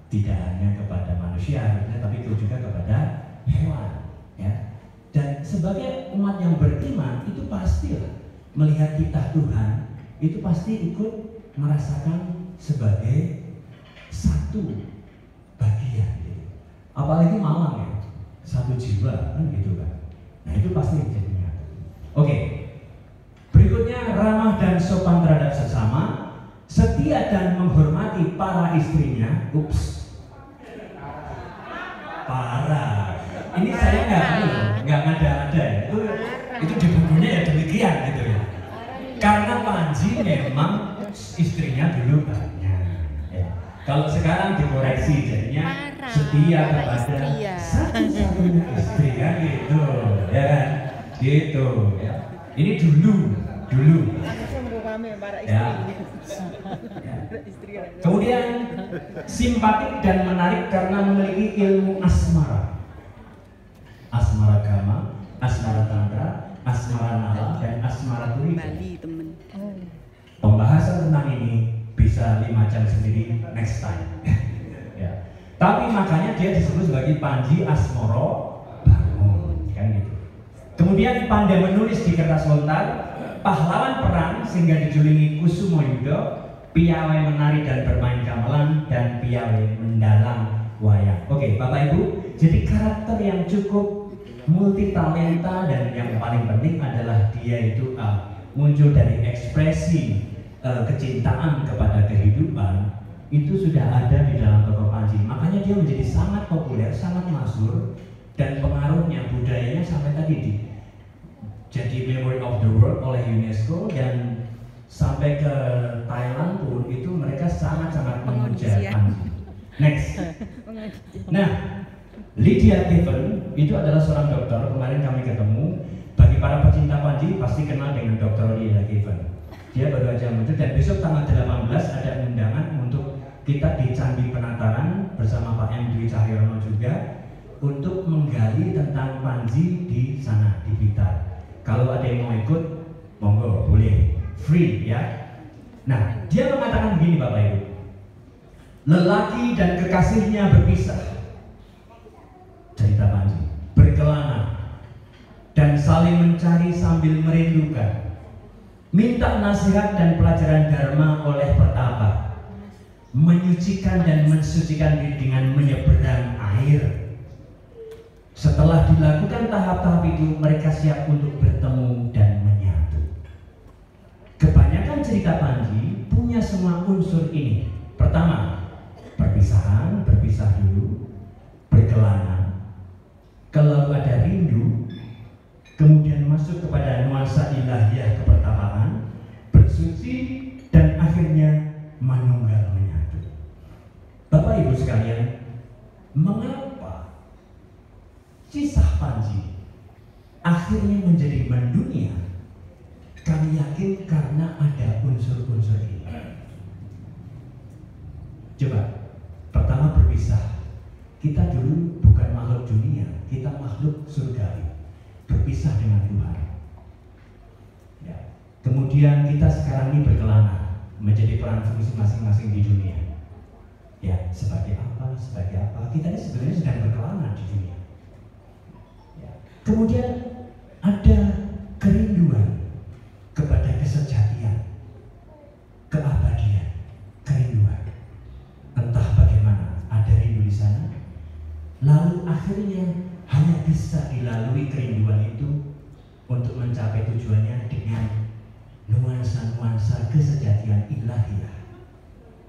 Tidak hanya kepada manusia, tapi juga kepada hewan, ya. Dan sebagai umat yang beriman itu pastilah melihat titah Tuhan itu pasti ikut merasakan sebagai satu bagian, gitu. Apalagi Malang ya, satu jiwa kan gitu kan. Nah itu pasti jadinya. Oke. Berikutnya ramah dan sopan terhadap sesama, setia dan menghormati para istrinya. Ups, parah. Ini saya nggak ada ya. Itu di bukunya ya demikian gitu ya. Karena Panji memang istrinya dulu banyak. Ya. Kalau sekarang dikoreksi jadinya setia kepada satu-satunya istri kan gitu, ya kan? Gitu ya. Ini dulu. Ya. Kemudian simpatik dan menarik karena memiliki ilmu asmara. Asmara gama, asmara tantra, asmara nala, dan asmara turika. Pembahasan tentang ini bisa 5 jam sendiri next time. Ya. Tapi makanya dia disebut sebagai Panji Asmoro Bangun, kan gitu. Kemudian pandai menulis di kertas lontar, pahlawan perang sehingga dijuluki Kusumo Yudo, piawai menari dan bermain gamelan, dan piawai mendalang wayang. Oke, Bapak Ibu, jadi karakter yang cukup multi talenta dan yang paling penting adalah dia itu muncul dari ekspresi kecintaan kepada kehidupan itu sudah ada di dalam tokoh Panji. Makanya dia menjadi sangat populer, sangat masyhur, dan pengaruhnya budayanya sampai tadi jadi Memory of the World oleh UNESCO, dan sampai ke Thailand pun itu mereka sangat-sangat memuja Panji. Next. Nah, Lydia Given itu adalah seorang dokter. Kemarin kami ketemu. Bagi para pecinta Panji pasti kenal dengan Dr. Lydia Given. Dia baru aja muncul, dan besok tanggal 18 ada undangan untuk kita di Candi Penataran bersama Pak M. Dwi Cahyono juga untuk menggali tentang Panji di sana di Blitar. Kalau ada yang mau ikut, monggo, boleh, free ya. Nah, dia mengatakan begini Bapak Ibu. Lelaki dan kekasihnya berpisah. Cerita Panji, berkelana dan saling mencari sambil merindukan, minta nasihat dan pelajaran dharma oleh petapa, menyucikan dan mensucikan diri dengan menyeberang air. Setelah dilakukan tahap-tahap itu, mereka siap untuk bertemu dan menyatu. Kebanyakan cerita Panji punya semua unsur ini. Pertama, perpisahan, berpisah dulu, berkelana, kalau ada rindu, kemudian masuk kepada nuansa ilahiyah kepertapaan, bersuci, dan akhirnya manunggal menyatu. Bapak Ibu sekalian, mengapa kisah Panji akhirnya menjadi mendunia? Kami yakin karena ada unsur-unsur ini. Coba, pertama berpisah. Kita dulu bukan makhluk dunia, kita makhluk surgawi, berpisah dengan Tuhan. Ya. Kemudian kita sekarang ini berkelana, menjadi peran fungsi masing-masing di dunia. Ya, sebagai apa? Kita ini sebenarnya sedang berkelana di dunia. Ya. Kemudian ada kerinduan kepada kesejatian, keabadian, kerinduan. Entah bagaimana, ada rindu di sana. Lalu akhirnya hanya bisa dilalui kerinduan itu untuk mencapai tujuannya dengan nuansa-nuansa kesejatian ilahiyah,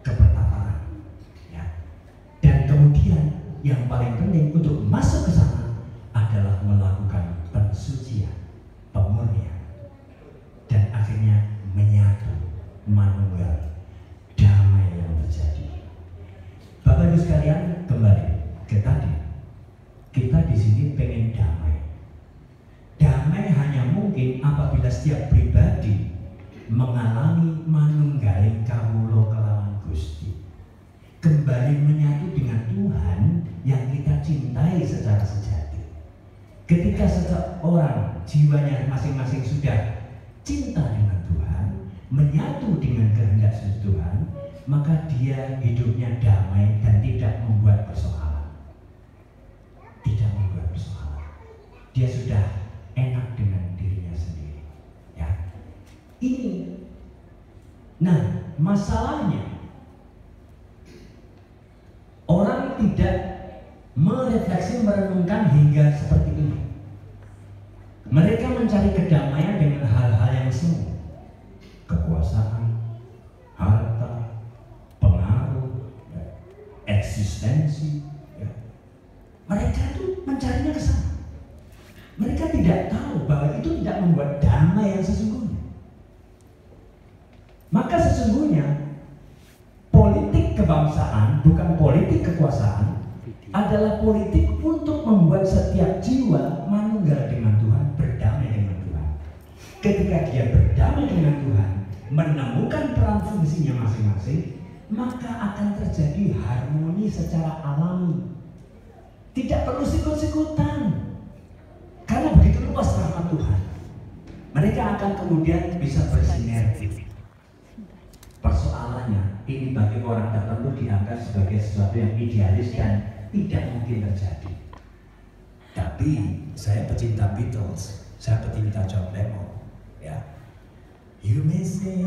kepertapaan. Ya. Dan kemudian yang paling penting untuk masuk ke sana adalah melakukan pensucian, pemurnian, dan akhirnya menyatu, manunggal, damai yang terjadi. Bapak Ibu sekalian, kembali ke tadi. Kita di sini pengen damai. Damai hanya mungkin apabila setiap pribadi mengalami manunggaling kawula kelawan Gusti, kembali menyatu dengan Tuhan yang kita cintai secara sejati. Ketika seseorang jiwanya masing-masing sudah cinta dengan Tuhan, menyatu dengan kehendak Tuhan, maka dia hidupnya damai dan tidak membuat persoalan. Tidak membuat persoalan. Dia sudah enak dengan dirinya sendiri. Ya. Ini. Nah, masalahnya orang tidak merefleksi, merenungkan hingga seperti ini. Mereka mencari kedamaian dengan hal-hal yang semu. Kekuasaan, harta, pengaruh, ya, eksistensi. Ya. Mereka itu mencarinya ke sana. Mereka tidak tahu bahwa itu tidak membuat damai yang sesungguhnya. Maka sesungguhnya politik kebangsaan, bukan politik kekuasaan, adalah politik untuk membuat setiap jiwa manunggal dengan Tuhan, berdamai dengan Tuhan. Ketika dia berdamai dengan Tuhan, menemukan peran fungsinya masing-masing, maka akan terjadi harmoni secara alami. Tidak perlu sikut-sikutan. Karena begitu luas rahmat Tuhan, mereka akan kemudian bisa bersinergi. Persoalannya, ini bagi orang tertentu dianggap sebagai sesuatu yang idealis dan tidak mungkin terjadi. Tapi saya pecinta Beatles, saya pecinta John Lennon. Ya, you may say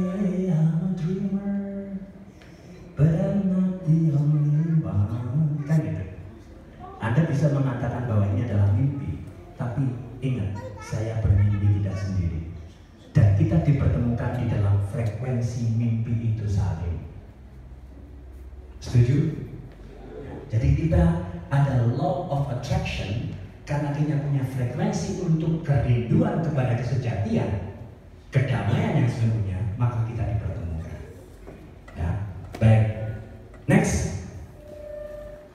I'm a dreamer, but I'm not the only one. Kan gitu. Anda bisa mengatakan bahwa ini adalah mimpi, tapi ingat, saya bermimpi tidak sendiri. Dan kita dipertemukan di dalam frekuensi mimpi itu saling. Setuju? Jadi kita ada law of attraction karena kita punya frekuensi untuk kerinduan kepada kesejatian, kedamaian yang sesungguhnya, maka kita dipertemukan. Ya, baik. Next.